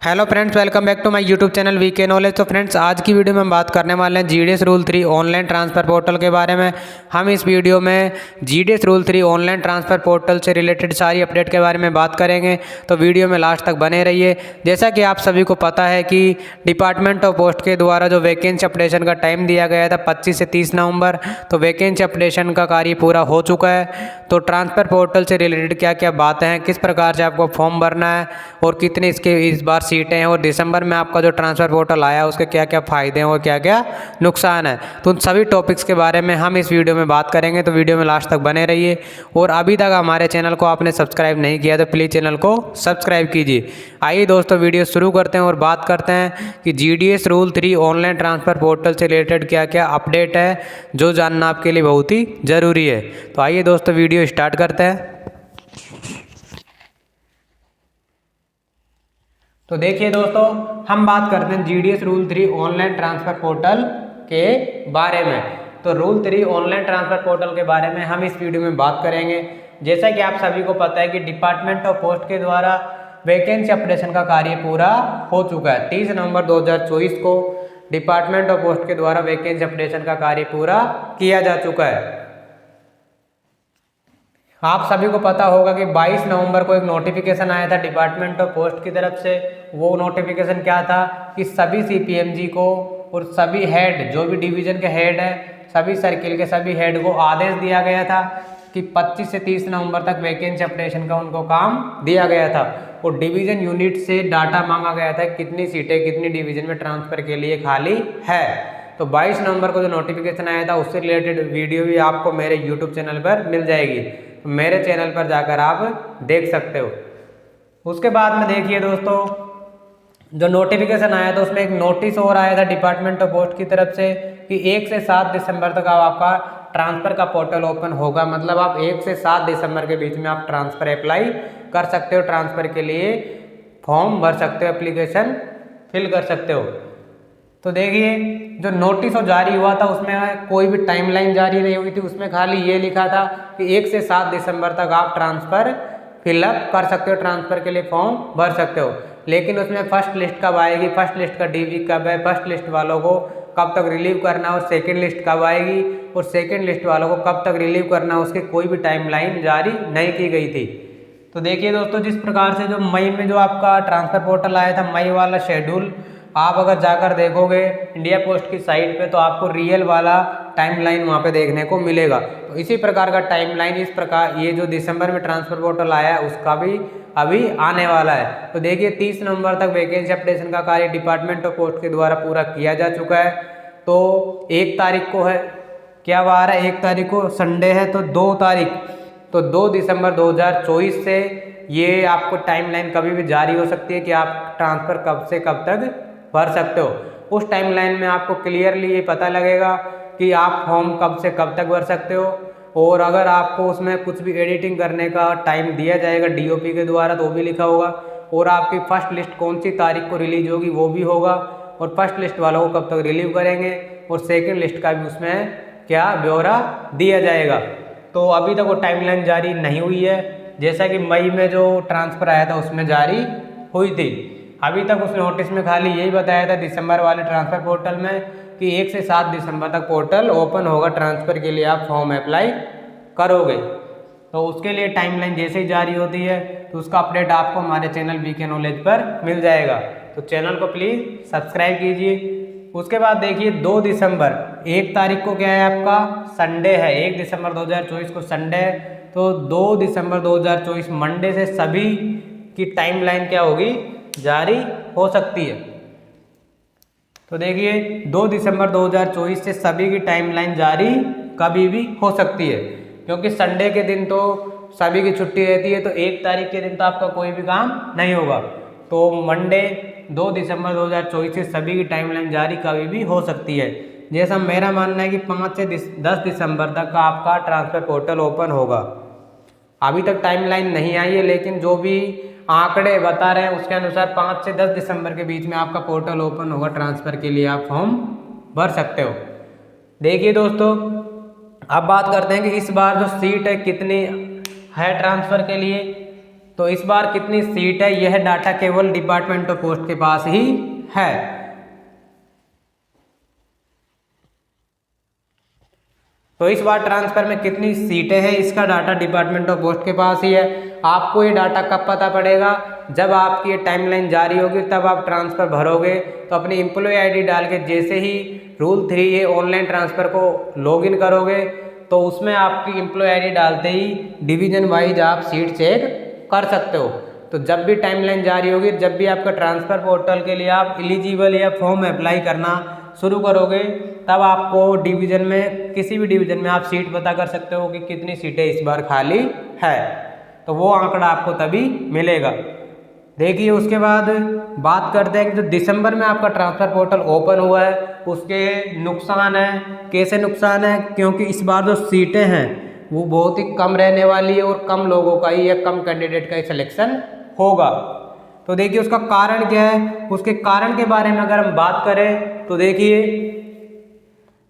Hello friends, welcome back to my YouTube channel VK knowledge. तो friends, आज की video में हम बात करने वाले हैं GDS rule 3 online transfer portal के बारे में। हम इस वीडियो में GDS rule 3 online transfer portal से रिलेटेड सारी अपडेट के बारे में बात करेंगे, तो वीडियो में लास्ट तक बने रहिए। जैसा कि आप सभी को पता है कि डिपार्टमेंट ऑफ पोस्ट के द्वारा जो वैकेंसी अपडेशन का टाइम दिया गया था 25 से 30 नवंबर, तो वैकेंसी अपडेशन का कार्य पूरा हो चुका है। तो ट्रांसफ़र पोर्टल से रिलेटेड क्या क्या बातें हैं, किस प्रकार से आपको फॉर्म भरना है और कितनी इसके इस बार सीटें हैं, और दिसंबर में आपका जो ट्रांसफ़र पोर्टल आया उसके क्या क्या फ़ायदे हैं और क्या क्या नुकसान है, तो उन सभी टॉपिक्स के बारे में हम इस वीडियो में बात करेंगे। तो वीडियो में लास्ट तक बने रहिए। और अभी तक हमारे चैनल को आपने सब्सक्राइब नहीं किया तो प्लीज़ चैनल को सब्सक्राइब कीजिए। आइए दोस्तों, वीडियो शुरू करते हैं और बात करते हैं कि GDS rule 3 online transfer portal से रिलेटेड क्या क्या अपडेट है जो जानना आपके लिए बहुत ही ज़रूरी है। तो आइए दोस्तों, वीडियो स्टार्ट करते हैं। तो देखिए दोस्तों, हम बात करते हैं GDS rule 3 online transfer portal के बारे में। तो रूल 3 ऑनलाइन ट्रांसफ़र पोर्टल के बारे में हम इस वीडियो में बात करेंगे। जैसा कि आप सभी को पता है कि डिपार्टमेंट ऑफ पोस्ट के द्वारा वैकेंसी अपडेशन का कार्य पूरा हो चुका है। 30 नवंबर 2024 को डिपार्टमेंट ऑफ पोस्ट के द्वारा वैकेंसी अपडेशन का कार्य पूरा किया जा चुका है। आप सभी को पता होगा कि 22 नवंबर को एक नोटिफिकेशन आया था डिपार्टमेंट ऑफ पोस्ट की तरफ से। वो नोटिफिकेशन क्या था कि सभी सीपीएमजी को और सभी हेड, जो भी डिवीजन के हेड है, सभी सर्किल के सभी हेड को आदेश दिया गया था कि 25 से 30 नवंबर तक वैकेंसी अपडेशन का उनको काम दिया गया था। और डिवीजन यूनिट से डाटा मांगा गया था कितनी सीटें कितनी डिवीजन में ट्रांसफ़र के लिए खाली है। तो 22 नवंबर को जो नोटिफिकेशन आया था उससे रिलेटेड वीडियो भी आपको मेरे यूट्यूब चैनल पर मिल जाएगी, तो मेरे चैनल पर जाकर आप देख सकते हो। उसके बाद में देखिए दोस्तों, जो नोटिफिकेशन आया था उसमें एक नोटिस और आया था डिपार्टमेंट ऑफ पोस्ट की तरफ से कि 1 से 7 दिसंबर तक आपका ट्रांसफ़र का पोर्टल ओपन होगा। मतलब आप 1 से 7 दिसंबर के बीच में आप ट्रांसफ़र अप्लाई कर सकते हो, ट्रांसफ़र के लिए फॉर्म भर सकते हो, एप्लीकेशन फिल कर सकते हो। तो देखिए, जो नोटिस जारी हुआ था उसमें कोई भी टाइमलाइन जारी नहीं हुई थी, उसमें खाली ये लिखा था कि 1 से 7 दिसंबर तक आप ट्रांसफ़र फिलअप कर सकते हो, ट्रांसफ़र के लिए फॉर्म भर सकते हो। लेकिन उसमें फर्स्ट लिस्ट कब आएगी, फर्स्ट लिस्ट का डीवी कब है, फर्स्ट लिस्ट वालों को कब तक रिलीव करना है, और सेकेंड लिस्ट कब आएगी और सेकेंड लिस्ट वालों को कब तक रिलीव करना है, उसकी कोई भी टाइमलाइन जारी नहीं की गई थी। तो देखिए दोस्तों, जिस प्रकार से जो मई में जो आपका ट्रांसफ़र पोर्टल आया था, मई वाला शेड्यूल आप अगर जाकर देखोगे इंडिया पोस्ट की साइट पे, तो आपको रियल वाला टाइमलाइन वहाँ पे देखने को मिलेगा। तो इसी प्रकार का टाइमलाइन, इस प्रकार ये जो दिसंबर में ट्रांसफ़र पोर्टल आया है उसका भी अभी आने वाला है। तो देखिए, 30 नवंबर तक वैकेंसी अपडेशन का कार्य डिपार्टमेंट ऑफ पोस्ट के द्वारा पूरा किया जा चुका है। तो 1 तारीख को है, क्या वार है, 1 तारीख को संडे है, तो 2 तारीख, तो 2 दिसंबर 2024 से ये आपको टाइमलाइन कभी भी जारी हो सकती है कि आप ट्रांसफ़र कब से कब तक भर सकते हो। उस टाइमलाइन में आपको क्लियरली ये पता लगेगा कि आप फॉर्म कब से कब तक भर सकते हो, और अगर आपको उसमें कुछ भी एडिटिंग करने का टाइम दिया जाएगा डीओपी के द्वारा तो वो भी लिखा होगा, और आपकी फर्स्ट लिस्ट कौन सी तारीख को रिलीज होगी वो भी होगा, और फर्स्ट लिस्ट वालों को कब तक रिलीव करेंगे, और सेकेंड लिस्ट का भी उसमें क्या ब्यौरा दिया जाएगा। तो अभी तक वो टाइमलाइन जारी नहीं हुई है, जैसा कि मई में जो ट्रांसफ़र आया था उसमें जारी हुई थी। अभी तक उस नोटिस में खाली यही बताया था दिसंबर वाले ट्रांसफ़र पोर्टल में कि 1 से 7 दिसंबर तक पोर्टल ओपन होगा, ट्रांसफ़र के लिए आप फॉर्म अप्लाई करोगे। तो उसके लिए टाइमलाइन जैसे ही जारी होती है तो उसका अपडेट आपको हमारे चैनल वीके नॉलेज पर मिल जाएगा। तो चैनल को प्लीज़ सब्सक्राइब कीजिए। उसके बाद देखिए 2 दिसंबर, 1 तारीख को क्या है आपका संडे है, 1 दिसंबर 2024 को संडे है, तो 2 दिसंबर 2024 मंडे से सभी की टाइमलाइन क्या होगी, जारी हो सकती है। तो देखिए 2 दिसंबर 2024 से सभी की टाइमलाइन जारी कभी भी हो सकती है, क्योंकि संडे के दिन तो सभी की छुट्टी रहती है, तो 1 तारीख के दिन तो आपका कोई भी काम नहीं होगा। तो मंडे 2 दिसंबर 2024 से सभी की टाइमलाइन जारी कभी भी हो सकती है। जैसा मेरा मानना है कि 5 से 10 दिसंबर तक आपका ट्रांसफ़र पोर्टल ओपन होगा। अभी तक टाइमलाइन नहीं आई है, लेकिन जो भी आंकड़े बता रहे हैं उसके अनुसार 5 से 10 दिसंबर के बीच में आपका पोर्टल ओपन होगा, ट्रांसफ़र के लिए आप फॉर्म भर सकते हो। देखिए दोस्तों, अब बात करते हैं कि इस बार जो सीट है कितनी है ट्रांसफ़र के लिए। तो इस बार कितनी सीट है यह डाटा केवल डिपार्टमेंट ऑफ पोस्ट के पास ही है। तो इस बार ट्रांसफर में कितनी सीटें हैं इसका डाटा डिपार्टमेंट ऑफ पोस्ट के पास ही है। आपको ये डाटा कब पता पड़ेगा, जब आपकी ये टाइमलाइन जारी होगी तब आप ट्रांसफर भरोगे। तो अपनी एम्प्लॉय आईडी डाल के जैसे ही रूल 3 ये ऑनलाइन ट्रांसफर को लॉगिन करोगे तो उसमें आपकी एम्प्लॉय आईडी डालते ही डिवीजन वाइज आप सीट चेक कर सकते हो। तो जब भी टाइमलाइन जारी होगी, जब भी आपका ट्रांसफर पोर्टल के लिए आप एलिजिबल या फॉर्म अप्लाई करना शुरू करोगे, तब आपको डिवीजन में किसी भी डिवीजन में आप सीट पता कर सकते हो कि कितनी सीटें इस बार खाली है। तो वो आंकड़ा आपको तभी मिलेगा। देखिए उसके बाद बात करते हैं कि जो दिसंबर में आपका ट्रांसफर पोर्टल ओपन हुआ है उसके नुकसान हैं। कैसे नुकसान है, क्योंकि इस बार जो सीटें हैं वो बहुत ही कम रहने वाली है और कम लोगों का ही या कम कैंडिडेट का ही सिलेक्शन होगा। तो देखिए उसका कारण क्या है, उसके कारण के बारे में अगर हम बात करें तो देखिए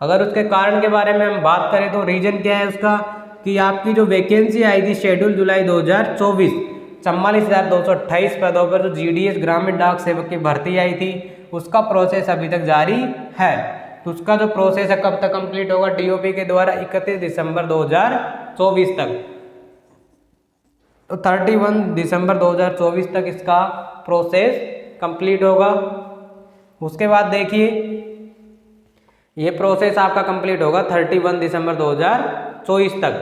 अगर उसके कारण के बारे में हम बात करें तो रीजन क्या है उसका, कि आपकी जो वैकेंसी आई थी शेड्यूल जुलाई 2024 44,228 पदों पर जो जीडीएस ग्रामीण डाक सेवक की भर्ती आई थी उसका प्रोसेस अभी तक जारी है। तो उसका जो प्रोसेस है कब तक कंप्लीट होगा, डीओपी के द्वारा 31 दिसंबर 2024 तक। तो 31 दिसंबर 2024 तक इसका प्रोसेस कंप्लीट होगा। उसके बाद देखिए ये प्रोसेस आपका कंप्लीट होगा 31 दिसंबर 2024 तक।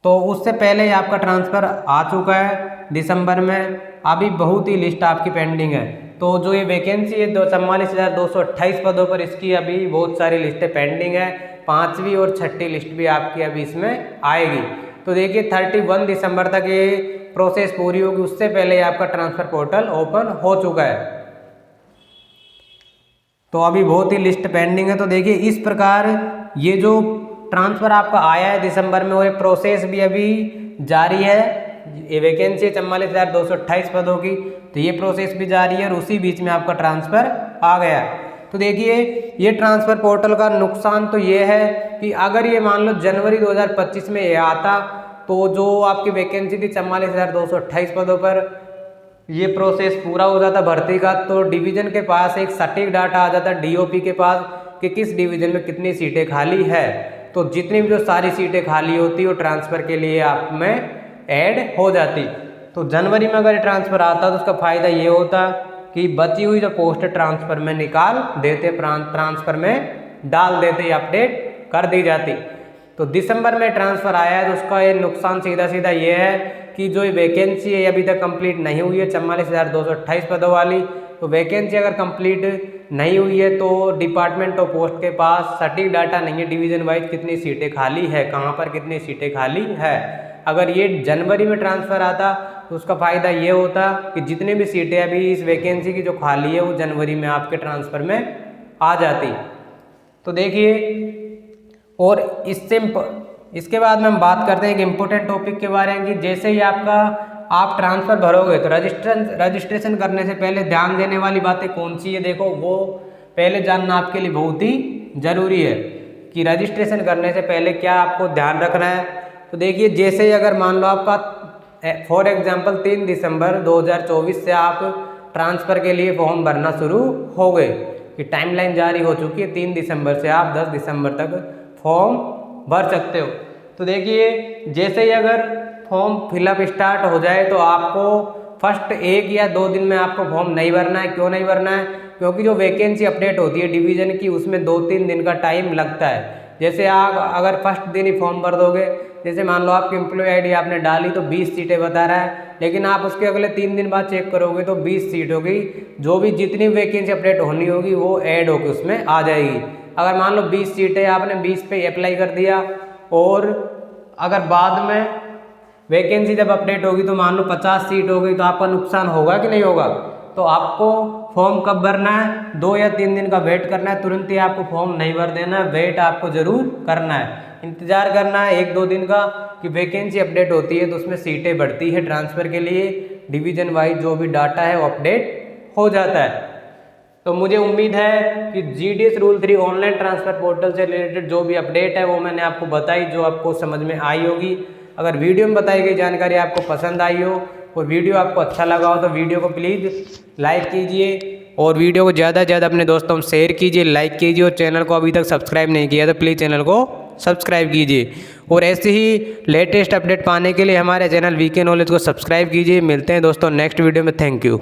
तो उससे पहले ही आपका ट्रांसफ़र आ चुका है दिसंबर में, अभी बहुत ही लिस्ट आपकी पेंडिंग है। तो जो ये वैकेंसी है 44,228 पदों पर, इसकी अभी बहुत सारी लिस्टें पेंडिंग है। 5वीं और 6ठी लिस्ट भी आपकी अभी इसमें आएगी। तो देखिए 31 दिसंबर तक ये प्रोसेस पूरी होगी, उससे पहले आपका ट्रांसफ़र पोर्टल ओपन हो चुका है। तो अभी बहुत ही लिस्ट पेंडिंग है। तो देखिए इस प्रकार ये जो ट्रांसफ़र आपका आया है दिसंबर में और ये प्रोसेस भी अभी जारी है। ये वैकेंसी 44,228 पदों की, तो ये प्रोसेस भी जारी है और उसी बीच में आपका ट्रांसफ़र आ गया। तो देखिए ये ट्रांसफ़र पोर्टल का नुकसान तो ये है कि अगर ये मान लो जनवरी 2025 में ये आता तो जो आपकी वैकेंसी थी 44,228 पदों पर, ये प्रोसेस पूरा हो जाता भर्ती का, तो डिवीज़न के पास एक सटीक डाटा आ जाता डीओपी के पास कि किस डिवीज़न में कितनी सीटें खाली है। तो जितनी भी जो सारी सीटें खाली होती वो ट्रांसफ़र के लिए आप में ऐड हो जाती। तो जनवरी में अगर ट्रांसफ़र आता तो उसका फ़ायदा ये होता कि बची हुई जो पोस्ट ट्रांसफ़र में निकाल देते, ट्रांसफ़र में डाल देते, अपडेट कर दी जाती। तो दिसंबर में ट्रांसफ़र आया है तो उसका ये नुकसान सीधा सीधा ये है कि जो वैकेंसी है अभी तक कंप्लीट नहीं हुई है 44,228 पदों वाली। तो वैकेंसी अगर कंप्लीट नहीं हुई है तो डिपार्टमेंट ऑफ पोस्ट के पास सटीक डाटा नहीं है डिवीज़न वाइज कितनी सीटें खाली है, कहाँ पर कितनी सीटें खाली है। अगर ये जनवरी में ट्रांसफ़र आता तो उसका फ़ायदा ये होता कि जितनी भी सीटें अभी इस वैकेंसी की जो खाली है वो जनवरी में आपके ट्रांसफ़र में आ जाती। तो देखिए और इसके बाद में हम बात करते हैं एक इम्पोर्टेंट टॉपिक के बारे में कि जैसे ही आप ट्रांसफ़र भरोगे तो रजिस्ट्रेशन करने से पहले ध्यान देने वाली बातें कौन सी है, देखो वो पहले जानना आपके लिए बहुत ही ज़रूरी है कि रजिस्ट्रेशन करने से पहले क्या आपको ध्यान रखना है। तो देखिए जैसे ही अगर मान लो आपका फॉर एग्जांपल 3 दिसंबर 2024 से आप ट्रांसफ़र के लिए फॉर्म भरना शुरू हो गए कि टाइमलाइन जारी हो चुकी है, 3 दिसंबर से आप 10 दिसंबर तक फॉर्म भर सकते हो। तो देखिए जैसे ही अगर फॉर्म फिलअप स्टार्ट हो जाए तो आपको फर्स्ट 1 या 2 दिन में आपको फॉर्म नहीं भरना है। क्यों नहीं भरना है, क्योंकि जो वैकेंसी अपडेट होती है डिवीज़न की उसमें 2-3 दिन का टाइम लगता है। जैसे आप अगर फर्स्ट दिन ही फॉर्म भर दोगे, जैसे मान लो आपकी एम्प्लॉय आईडी आपने डाली तो 20 सीटें बता रहा है, लेकिन आप उसके अगले 3 दिन बाद चेक करोगे तो 20 सीट होगी, जो भी जितनी वैकेंसी अपडेट होनी होगी वो ऐड होकर उसमें आ जाएगी। अगर मान लो 20 सीटें आपने 20 पे अप्लाई कर दिया और अगर बाद में वैकेंसी जब अपडेट होगी तो मान लो 50 सीट हो गई तो आपका नुकसान होगा कि नहीं होगा। तो आपको फॉर्म कब भरना है, 2 या 3 दिन का वेट करना है, तुरंत ही आपको फॉर्म नहीं भर देना है, वेट आपको ज़रूर करना है, इंतज़ार करना है 1-2 दिन का कि वैकेंसी अपडेट होती है तो उसमें सीटें बढ़ती है ट्रांसफ़र के लिए, डिवीज़न वाइज जो भी डाटा है वो अपडेट हो जाता है। तो मुझे उम्मीद है कि GDS rule 3 online transfer portal से रिलेटेड जो भी अपडेट है वो मैंने आपको बताई, जो आपको समझ में आई होगी। अगर वीडियो में बताई गई जानकारी आपको पसंद आई हो और वीडियो आपको अच्छा लगा हो तो वीडियो को प्लीज़ लाइक कीजिए और वीडियो को ज़्यादा से ज़्यादा अपने दोस्तों में शेयर कीजिए, लाइक कीजिए और चैनल को अभी तक सब्सक्राइब नहीं किया तो प्लीज़ चैनल को सब्सक्राइब कीजिए। और ऐसे ही लेटेस्ट अपडेट पाने के लिए हमारे चैनल वीके नॉलेज को सब्सक्राइब कीजिए। मिलते हैं दोस्तों नेक्स्ट वीडियो में। Thank you.